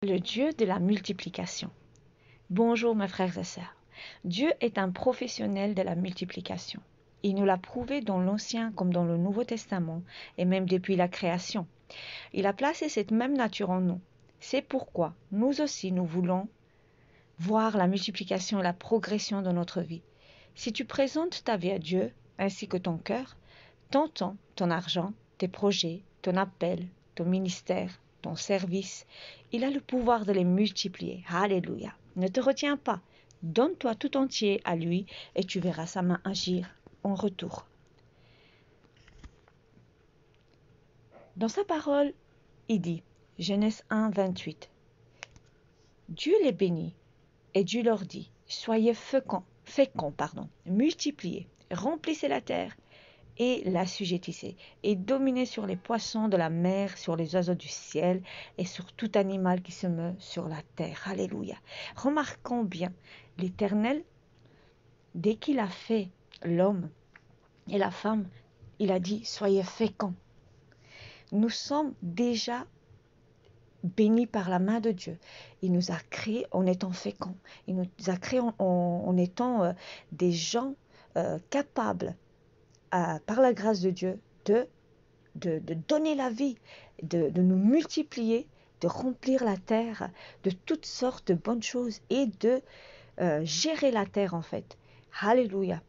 Le Dieu de la multiplication. Bonjour mes frères et sœurs. Dieu est un professionnel de la multiplication. Il nous l'a prouvé dans l'Ancien comme dans le Nouveau Testament et même depuis la création. Il a placé cette même nature en nous. C'est pourquoi nous aussi nous voulons voir la multiplication et la progression dans notre vie. Si tu présentes ta vie à Dieu ainsi que ton cœur, ton temps, ton argent, tes projets, ton appel, ton ministère, ton service, il a le pouvoir de les multiplier. Alléluia. Ne te retiens pas. Donne-toi tout entier à lui et tu verras sa main agir en retour. Dans sa parole, il dit, Genèse 1, 28, Dieu les bénit et Dieu leur dit, soyez féconds, multipliez, remplissez la terre et l'assujettissez, et dominez sur les poissons de la mer, sur les oiseaux du ciel, et sur tout animal qui se meut sur la terre. Alléluia. Remarquons bien, l'Éternel, dès qu'il a fait l'homme et la femme, il a dit, soyez féconds. Nous sommes déjà bénis par la main de Dieu. Il nous a créés en étant féconds. Il nous a créés en étant des gens capables, par la grâce de Dieu, de donner la vie, de nous multiplier, de remplir la terre de toutes sortes de bonnes choses et de gérer la terre en fait. Alléluia.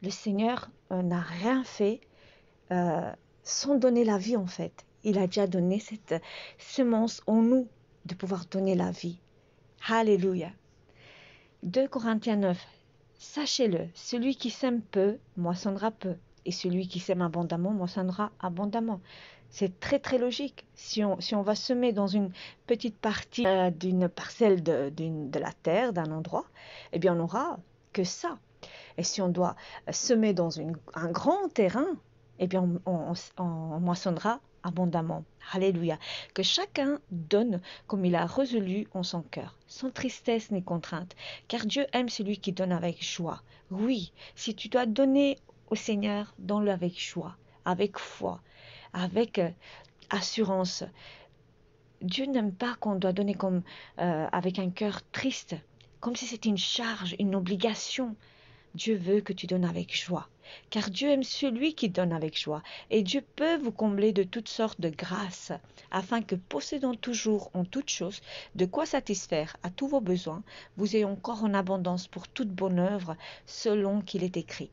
Le Seigneur n'a rien fait sans donner la vie en fait. Il a déjà donné cette semence en nous de pouvoir donner la vie. Alléluia. 2 Corinthiens 9. Sachez-le, celui qui sème peu, moissonnera peu. Et celui qui sème abondamment, moissonnera abondamment. C'est très très logique. Si on va semer dans une petite partie d'une parcelle de la terre, d'un endroit, eh bien on n'aura que ça. Et si on doit semer dans un grand terrain, eh bien on moissonnera abondamment. Alléluia. Que chacun donne comme il a résolu en son cœur, sans tristesse ni contrainte, car Dieu aime celui qui donne avec joie. Oui, si tu dois donner au Seigneur, donne-le avec joie, avec foi, avec assurance. Dieu n'aime pas qu'on doit donner comme avec un cœur triste, comme si c'était une charge, une obligation. Dieu veut que tu donnes avec joie, car Dieu aime celui qui donne avec joie, et Dieu peut vous combler de toutes sortes de grâces, afin que, possédant toujours en toutes choses de quoi satisfaire à tous vos besoins, vous ayez encore en abondance pour toute bonne œuvre, selon qu'il est écrit.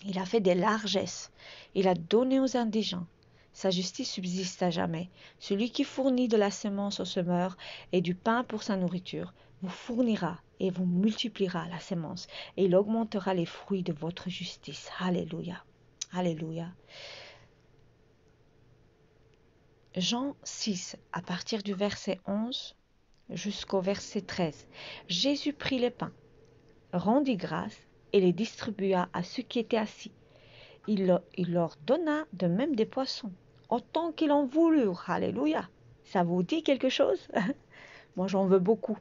Il a fait des largesses, il a donné aux indigents. Sa justice subsiste à jamais. Celui qui fournit de la semence au semeur et du pain pour sa nourriture, vous fournira et vous multipliera la semence, et il augmentera les fruits de votre justice. Alléluia. Alléluia. Jean 6, à partir du verset 11 jusqu'au verset 13. Jésus prit les pains, rendit grâce et les distribua à ceux qui étaient assis. Il leur donna de même des poissons, autant qu'ils en voulurent. Alléluia. Ça vous dit quelque chose? Moi, j'en veux beaucoup.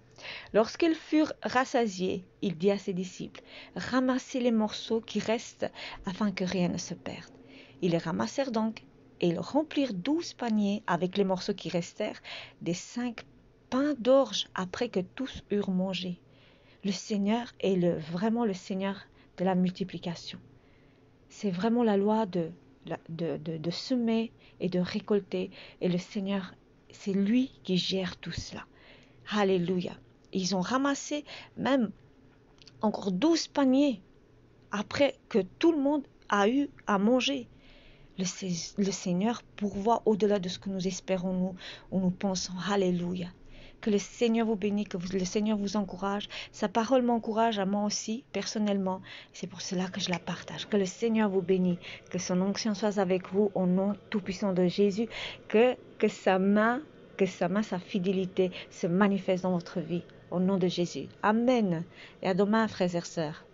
Lorsqu'ils furent rassasiés, il dit à ses disciples, ramassez les morceaux qui restent afin que rien ne se perde. Ils les ramassèrent donc, et ils remplirent 12 paniers avec les morceaux qui restèrent, des 5 pains d'orge après que tous eurent mangé. Le Seigneur est vraiment le Seigneur de la multiplication. C'est vraiment la loi de semer et de récolter. Et le Seigneur, c'est lui qui gère tout cela. Alléluia. Ils ont ramassé même encore 12 paniers après que tout le monde a eu à manger. Le Seigneur pourvoit au-delà de ce que nous espérons, nous pensons. Alléluia. Que le Seigneur vous bénisse, que le Seigneur vous encourage. Sa parole m'encourage à moi aussi, personnellement. C'est pour cela que je la partage. Que le Seigneur vous bénisse, que son onction soit avec vous au nom tout-puissant de Jésus. Que sa main, sa fidélité se manifeste dans votre vie. Au nom de Jésus. Amen. Et à demain, frères et sœurs.